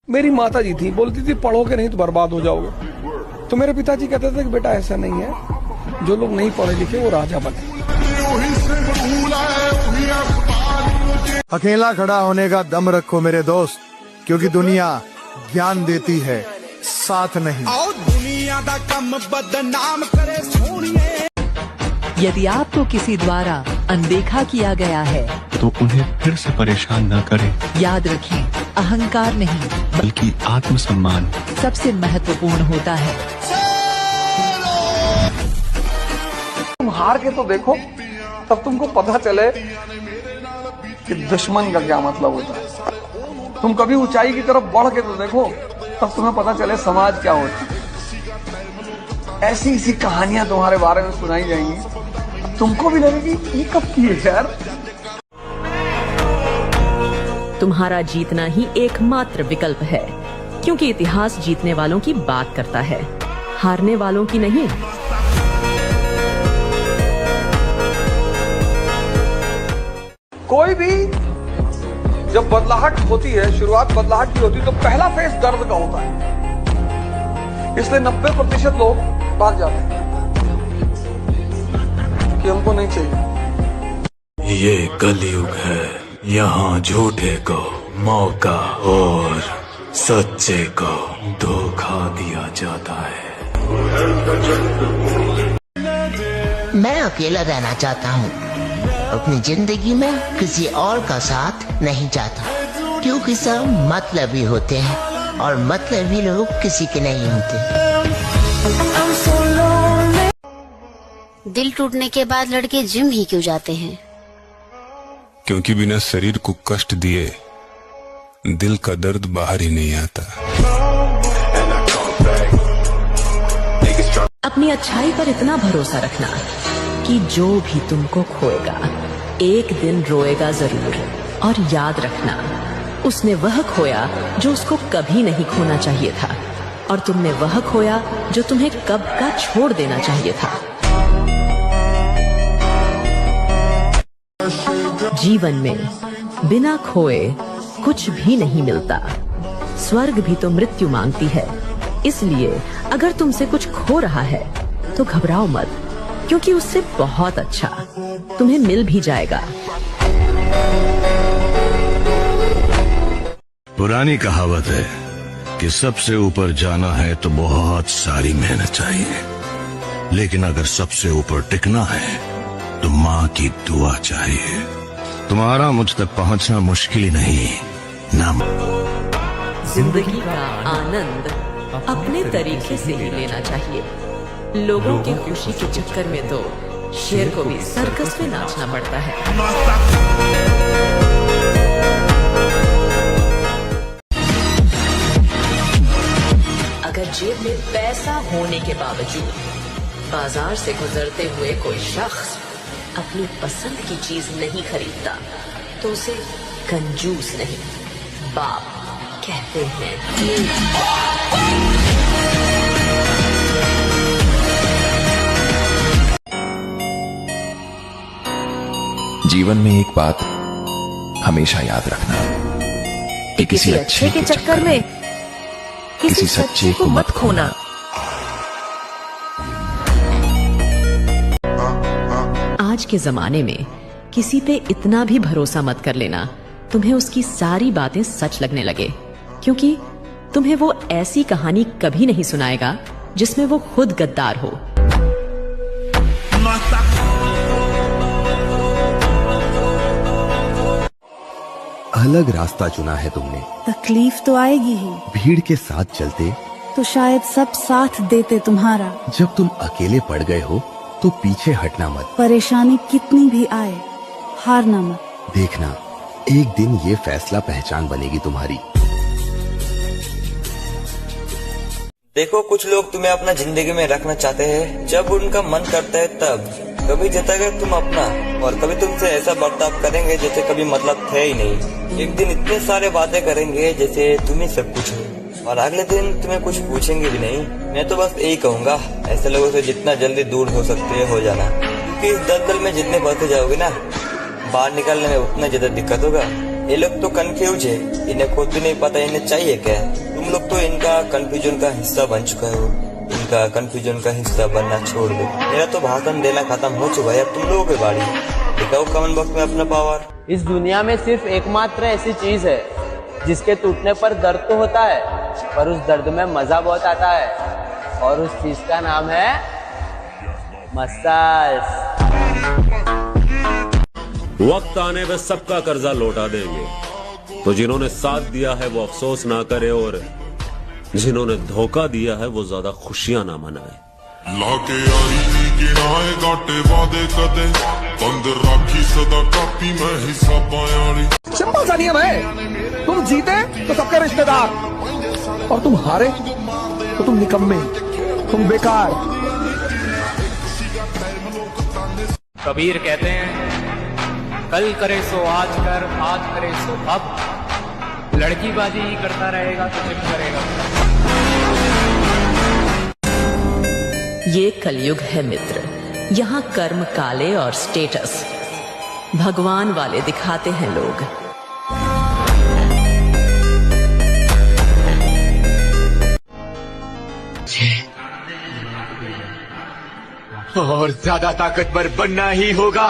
मेरी माता जी थी, बोलती थी पढ़ोगे नहीं तो बर्बाद हो जाओगे। तो मेरे पिताजी कहते थे कि बेटा ऐसा नहीं है, जो लोग नहीं पढ़े लिखे वो राजा बने। अकेला खड़ा होने का दम रखो मेरे दोस्त, क्योंकि दुनिया ज्ञान देती है, साथ नहीं। दुनिया दा कम बदनाम करे सोनिए। यदि आपको किसी द्वारा अनदेखा किया गया है तो उन्हें फिर से परेशान न करें। याद रखें, अहंकार नहीं बल्कि आत्मसम्मान सबसे महत्वपूर्ण होता है। तुम हार के तो देखो, तब तुमको पता चले कि दुश्मन का क्या मतलब होता है। तुम कभी ऊंचाई की तरफ बढ़ के तो देखो, तब तुम्हें पता चले समाज क्या होता है। ऐसी ऐसी कहानियां तुम्हारे बारे में सुनाई जाएंगी, तुमको भी लगेगी ये कब की है यार। तुम्हारा जीतना ही एकमात्र विकल्प है, क्योंकि इतिहास जीतने वालों की बात करता है, हारने वालों की नहीं। कोई भी जब बदलाहट होती है, शुरुआत बदलाहट की होती है, तो पहला फेस दर्द का होता है। इसलिए 90% लोग भाग जाते हैं कि हमको नहीं चाहिए। ये कलयुग है, यहाँ झूठे को मौका और सच्चे को धोखा दिया जाता है। मैं अकेला रहना चाहता हूँ, अपनी जिंदगी में किसी और का साथ नहीं चाहता, क्योंकि सब मतलबी होते हैं और मतलबी लोग किसी के नहीं होते। दिल टूटने के बाद लड़के जिम ही क्यों जाते हैं? क्योंकि बिना शरीर को कष्ट दिए दिल का दर्द बाहर ही नहीं आता। अपनी अच्छाई पर इतना भरोसा रखना कि जो भी तुमको खोएगा एक दिन रोएगा जरूर, और याद रखना उसने वह खोया जो उसको कभी नहीं खोना चाहिए था, और तुमने वह खोया जो तुम्हें कब का छोड़ देना चाहिए था। जीवन में बिना खोए कुछ भी नहीं मिलता। स्वर्ग भी तो मृत्यु मांगती है। इसलिए अगर तुमसे कुछ खो रहा है तो घबराओ मत, क्योंकि उससे बहुत अच्छा तुम्हें मिल भी जाएगा। पुरानी कहावत है कि सबसे ऊपर जाना है तो बहुत सारी मेहनत चाहिए, लेकिन अगर सबसे ऊपर टिकना है तो माँ की दुआ चाहिए। तुम्हारा मुझ तक पहुँचना मुश्किल ही नहीं ना। जिंदगी का आनंद अपने तरीके से ही लेना चाहिए। लोगों की खुशी के चक्कर में तो शेर को भी सर्कस में नाचना पड़ता है। अगर जेब में पैसा होने के बावजूद बाजार से गुजरते हुए कोई शख्स अपनी पसंद की चीज नहीं खरीदता तो उसे कंजूस नहीं, बाप कहते हैं। जीवन में एक बात हमेशा याद रखना कि किसी अच्छे के चक्कर में किसी सच्चे को मत खोना। आज के जमाने में किसी पे इतना भी भरोसा मत कर लेना तुम्हें उसकी सारी बातें सच लगने लगे, क्योंकि तुम्हें वो ऐसी कहानी कभी नहीं सुनाएगा जिसमें वो खुद गद्दार हो। अलग रास्ता चुना है तुमने, तकलीफ तो आएगी ही। भीड़ के साथ चलते तो शायद सब साथ देते तुम्हारा। जब तुम अकेले पड़ गए हो तो पीछे हटना मत। परेशानी कितनी भी आए हारना मत। देखना एक दिन ये फैसला पहचान बनेगी तुम्हारी। देखो, कुछ लोग तुम्हें अपना जिंदगी में रखना चाहते हैं जब उनका मन करता है तब। कभी जताएगा तुम अपना, और कभी तुमसे ऐसा बर्ताव करेंगे जैसे कभी मतलब थे ही नहीं। एक दिन इतने सारे बातें करेंगे जैसे तुम ही सब कुछ हो, और अगले दिन तुम्हें कुछ पूछेंगे भी नहीं। मैं तो बस यही कहूँगा, ऐसे लोगों से जितना जल्दी दूर हो सकते हो जाना, क्योंकि इस दलदल में जितने बढ़ते जाओगे ना, बाहर निकलने में उतना ज्यादा दिक्कत होगा। ये लोग तो कंफ्यूज है, इन्हें खुद भी नहीं पता इन्हें चाहिए क्या। तुम लोग तो इनका कंफ्यूजन का हिस्सा बन चुका हो, इनका कंफ्यूजन का हिस्सा बनना छोड़ दो। मेरा तो भाषण देना खत्म हो चुका है, अब तुम लोगों की बारी। दिखाओ कमेंट बॉक्स में अपना पावर। इस दुनिया में सिर्फ एकमात्र ऐसी चीज है जिसके टूटने पर दर्द तो होता है, पर उस दर्द में मजा बहुत आता है, और उस चीज का नाम है मसाज। वक्त आने पे सबका कर्जा लौटा देंगे, तो जिन्होंने साथ दिया है वो अफसोस ना करे, और जिन्होंने धोखा दिया है वो ज्यादा खुशियां ना मनाए। लाके आई गिनाए गाटे वादे कदे, बंद राखी सदा कापी में हिस्सा पायाली। सिंपल सा नियम है, तुम जीते तो सबके रिश्तेदार, और तुम हारे तो तुम निकम्मे, तुम बेकार। कबीर कहते हैं, कल करे सो आज कर, आज करे सो अब। लड़कीबाजी ही करता रहेगा तो चिप करेगा। ये कलयुग है मित्र, यहाँ कर्म काले और स्टेटस भगवान वाले दिखाते हैं लोग। और ज्यादा ताकतवर बनना ही होगा,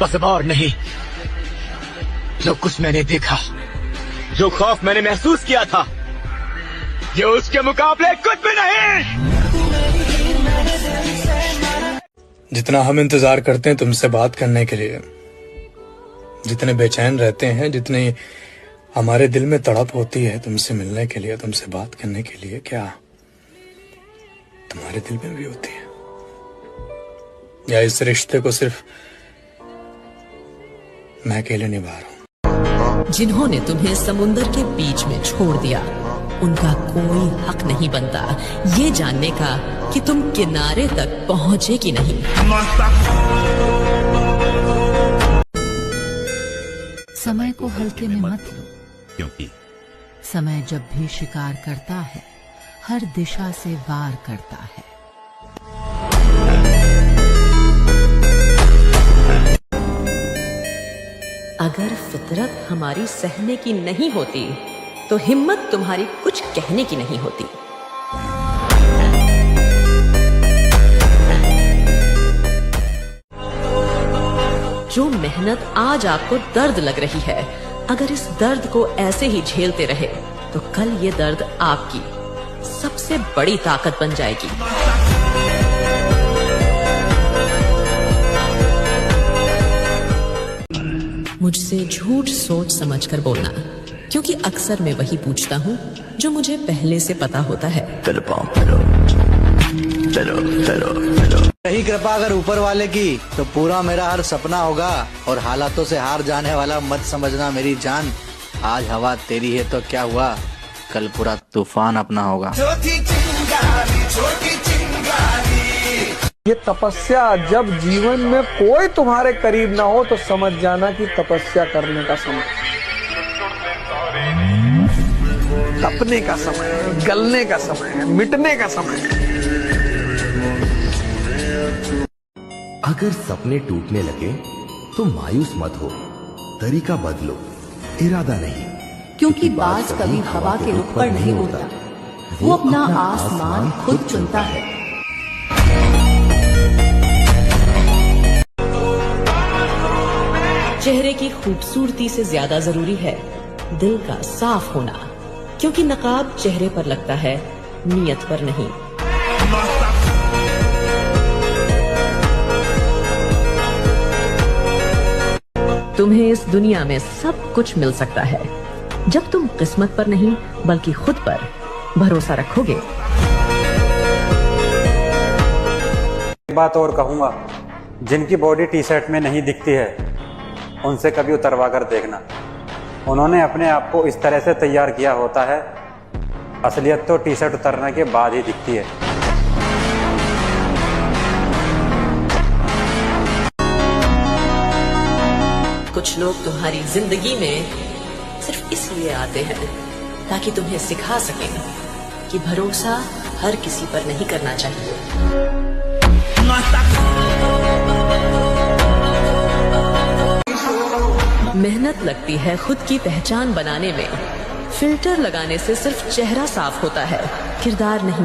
बस अब और नहीं। जो कुछ मैंने देखा, जो खौफ मैंने महसूस किया था, ये उसके मुकाबले कुछ भी नहीं। जितना हम इंतजार करते हैं तुमसे बात करने के लिए, जितने बेचैन रहते हैं, जितनी हमारे दिल में तड़प होती है तुमसे मिलने के लिए, तुमसे बात करने के लिए, क्या तुम्हारे दिल में भी होती है? या इस रिश्ते को सिर्फ मैं अकेले निभा रहा हूं? जिन्होंने तुम्हें समुंदर के बीच में छोड़ दिया, उनका कोई हक नहीं बनता ये जानने का कि तुम किनारे तक पहुंचे कि नहीं। समय को हल्के में मत लो, क्योंकि समय जब भी शिकार करता है, हर दिशा से वार करता है। अगर फितरत हमारी सहने की नहीं होती, तो हिम्मत तुम्हारी कुछ कहने की नहीं होती। जो मेहनत आज आपको दर्द लग रही है, अगर इस दर्द को ऐसे ही झेलते रहे, तो कल ये दर्द आपकी सबसे बड़ी ताकत बन जाएगी। मुझसे झूठ सोच समझकर बोलना, क्योंकि अक्सर मैं वही पूछता हूँ जो मुझे पहले से पता होता है। यही कृपा अगर ऊपर वाले की, तो पूरा मेरा हर सपना होगा। और हालातों से हार जाने वाला मत समझना मेरी जान। आज हवा तेरी है तो क्या हुआ, कल पूरा तूफान अपना होगा। ये तपस्या, जब जीवन में कोई तुम्हारे करीब ना हो तो समझ जाना कि तपस्या करने का समय, तपने का समय है, गलने का समय है, मिटने का समय है। अगर सपने टूटने लगे तो मायूस मत हो, तरीका बदलो, इरादा नहीं। क्योंकि बाज कभी हवा के रुख पर नहीं उड़ता, वो अपना आसमान खुद चुनता है। चेहरे की खूबसूरती से ज्यादा जरूरी है दिल का साफ होना, क्योंकि नकाब चेहरे पर लगता है, नीयत पर नहीं। तुम्हें इस दुनिया में सब कुछ मिल सकता है, जब तुम किस्मत पर नहीं बल्कि खुद पर भरोसा रखोगे। एक बात और कहूंगा, जिनकी बॉडी टी शर्ट में नहीं दिखती है उनसे कभी उतरवा कर देखना। उन्होंने अपने आप को इस तरह से तैयार किया होता है, असलियत तो टी शर्ट उतरने के बाद ही दिखती है। कुछ लोग तुम्हारी जिंदगी में सिर्फ इसलिए आते हैं ताकि तुम्हें सिखा सकें कि भरोसा हर किसी पर नहीं करना चाहिए। मेहनत लगती है खुद की पहचान बनाने में। फिल्टर लगाने से सिर्फ चेहरा साफ होता है, किरदार नहीं।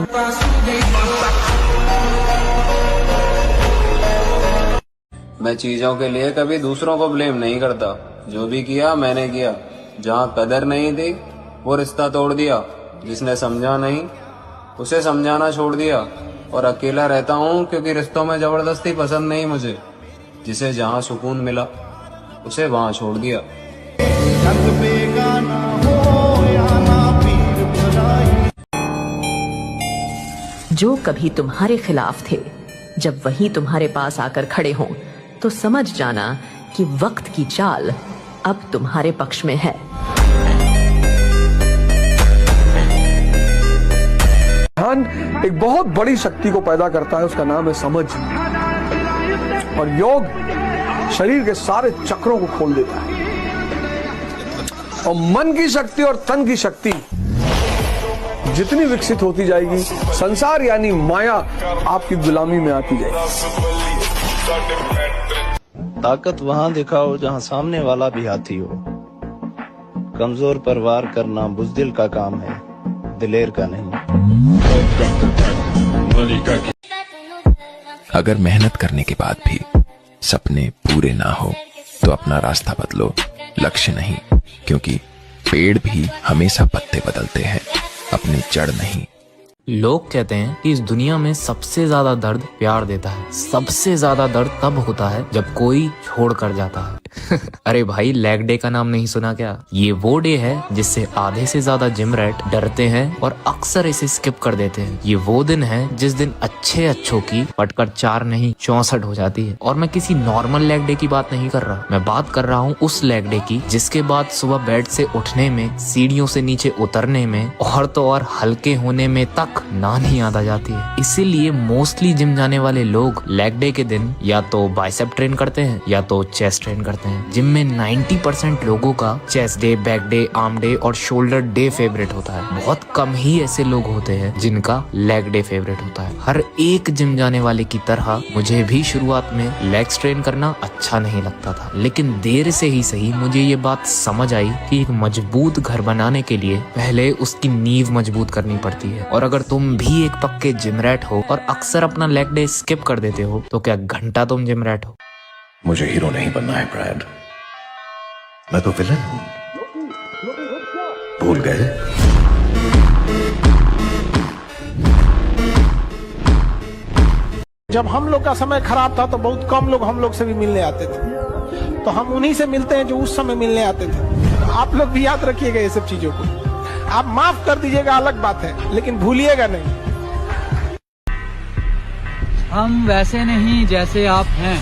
मैं चीजों के लिए कभी दूसरों को ब्लेम नहीं करता। जो भी किया मैंने किया। जहाँ कदर नहीं थी वो रिश्ता तोड़ दिया। जिसने समझा नहीं उसे समझाना छोड़ दिया। और अकेला रहता हूँ क्योंकि रिश्तों में जबरदस्ती पसंद नहीं मुझे। जिसे जहाँ सुकून मिला उसे वहाँ छोड़ दिया। जो कभी तुम्हारे खिलाफ थे, जब वही तुम्हारे पास आकर खड़े हों, तो समझ जाना कि वक्त की चाल अब तुम्हारे पक्ष में है। ध्यान एक बहुत बड़ी शक्ति को पैदा करता है, उसका नाम है समझ। और योग शरीर के सारे चक्रों को खोल देता है। और मन की शक्ति और तन की शक्ति जितनी विकसित होती जाएगी, संसार यानी माया आपकी गुलामी में आती जाएगी। ताकत वहाँ दिखाओ जहाँ सामने वाला भी हाथी हो। कमजोर पर वार करना बुज़दिल का काम है, दिलेर का नहीं। अगर मेहनत करने के बाद भी सपने पूरे ना हो तो अपना रास्ता बदलो, लक्ष्य नहीं। क्योंकि पेड़ भी हमेशा पत्ते बदलते हैं, अपनी जड़ नहीं। लोग कहते हैं कि इस दुनिया में सबसे ज्यादा दर्द प्यार देता है। सबसे ज्यादा दर्द तब होता है जब कोई छोड़ कर जाता है। अरे भाई, लेग डे का नाम नहीं सुना क्या? ये वो डे है जिससे आधे से ज्यादा जिम रैट डरते हैं और अक्सर इसे स्किप कर देते हैं। ये वो दिन है जिस दिन अच्छों की पटकर 4 नहीं 64 हो जाती है। और मैं किसी नॉर्मल लेग डे की बात नहीं कर रहा, मैं बात कर रहा हूँ उस लेग डे की जिसके बाद सुबह बेड से उठने में, सीढ़ियों से नीचे उतरने में और तो और हल्के होने में तक नान ही याद आ जाती है। इसीलिए मोस्टली जिम जाने वाले लोग लेग डे के दिन या तो बाइसेप ट्रेन करते हैं या तो चेस्ट ट्रेन करते हैं। जिम में 90% लोगों का chest day, back day, arm day और शोल्डर डे फेवरेट होता है। बहुत कम ही ऐसे लोग होते हैं जिनका लेग डे फेवरेट होता है। हर एक जिम जाने वाले की तरह मुझे भी शुरुआत में लेग्स ट्रेन करना अच्छा नहीं लगता था, लेकिन देर से ही सही मुझे ये बात समझ आई कि एक मजबूत घर बनाने के लिए पहले उसकी नींव मजबूत करनी पड़ती है। और अगर तुम भी एक पक्के जिम रैट हो और अक्सर अपना लेग डे स्किप कर देते हो तो क्या घंटा तुम जिम रैट हो? मुझे हीरो नहीं बनना है ब्रैड, मैं तो विलन हूं। भूल गए? जब हम लोग का समय खराब था तो बहुत कम लोग हम लोग से भी मिलने आते थे, तो हम उन्हीं से मिलते हैं जो उस समय मिलने आते थे। तो आप लोग भी याद रखिएगा ये सब चीजों को। आप माफ कर दीजिएगा अलग बात है, लेकिन भूलिएगा नहीं। हम वैसे नहीं जैसे आप हैं।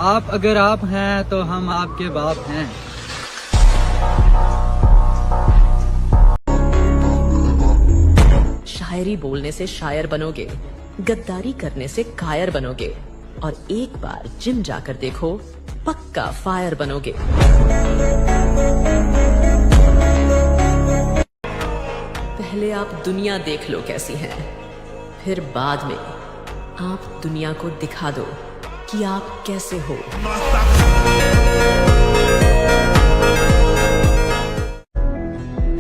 आप अगर आप हैं तो हम आपके बाप हैं। शायरी बोलने से शायर बनोगे, गद्दारी करने से कायर बनोगे, और एक बार जिम जाकर देखो, पक्का फायर बनोगे। पहले आप दुनिया देख लो कैसी है, फिर बाद में आप दुनिया को दिखा दो कि आप कैसे हो।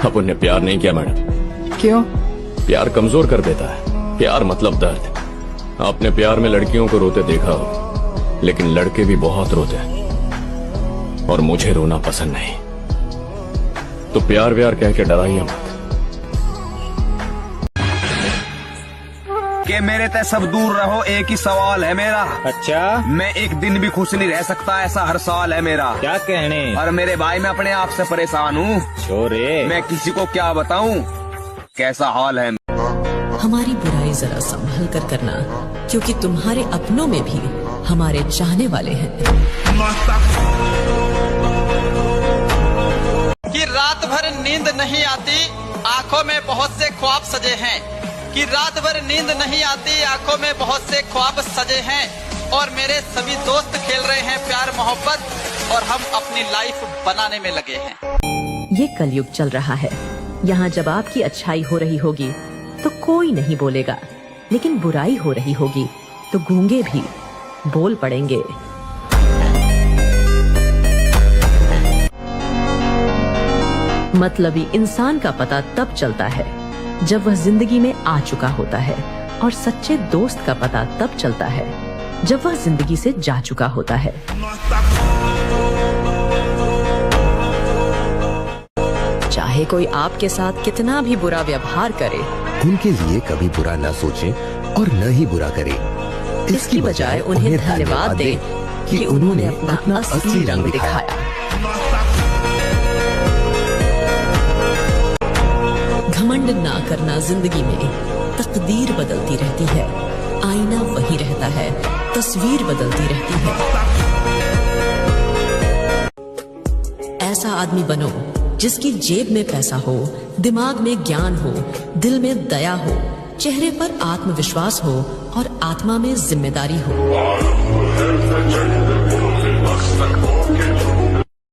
अपन ने प्यार नहीं किया मैडम। क्यों? प्यार कमजोर कर देता है। प्यार मतलब दर्द। आपने प्यार में लड़कियों को रोते देखा हो, लेकिन लड़के भी बहुत रोते हैं और मुझे रोना पसंद नहीं। तो प्यार व्यार कह के डराइए मत। कि मेरे ते सब दूर रहो, एक ही सवाल है मेरा। अच्छा? मैं एक दिन भी खुश नहीं रह सकता, ऐसा हर साल है मेरा। क्या कहने? और मेरे भाई मैं अपने आप से परेशान हूँ। छोरे, मैं किसी को क्या बताऊँ कैसा हाल है। हमारी बुराई जरा संभल कर करना, क्योंकि तुम्हारे अपनों में भी हमारे चाहने वाले हैं। कि रात भर नींद नहीं आती, आंखों में बहुत से ख्वाब सजे हैं। कि रात भर नींद नहीं आती, आंखों में बहुत से ख्वाब सजे हैं। और मेरे सभी दोस्त खेल रहे हैं प्यार मोहब्बत, और हम अपनी लाइफ बनाने में लगे हैं। ये कलयुग चल रहा है। यहाँ जब आपकी अच्छाई हो रही होगी तो कोई नहीं बोलेगा, लेकिन बुराई हो रही होगी तो गूंगे भी बोल पड़ेंगे। मतलबी इंसान का पता तब चलता है जब वह जिंदगी में आ चुका होता है, और सच्चे दोस्त का पता तब चलता है जब वह जिंदगी से जा चुका होता है। चाहे कोई आपके साथ कितना भी बुरा व्यवहार करे, उनके लिए कभी बुरा न सोचें और न ही बुरा करें। इसकी बजाय उन्हें धन्यवाद दें कि उन्होंने अपना असली रंग दिखाया। घमंड ना करना जिंदगी में, तकदीर बदलती रहती है, आईना वही रहता है, तस्वीर बदलती रहती है। ऐसा आदमी बनो जिसकी जेब में पैसा हो, दिमाग में ज्ञान हो, दिल में दया हो, चेहरे पर आत्मविश्वास हो और आत्मा में जिम्मेदारी हो।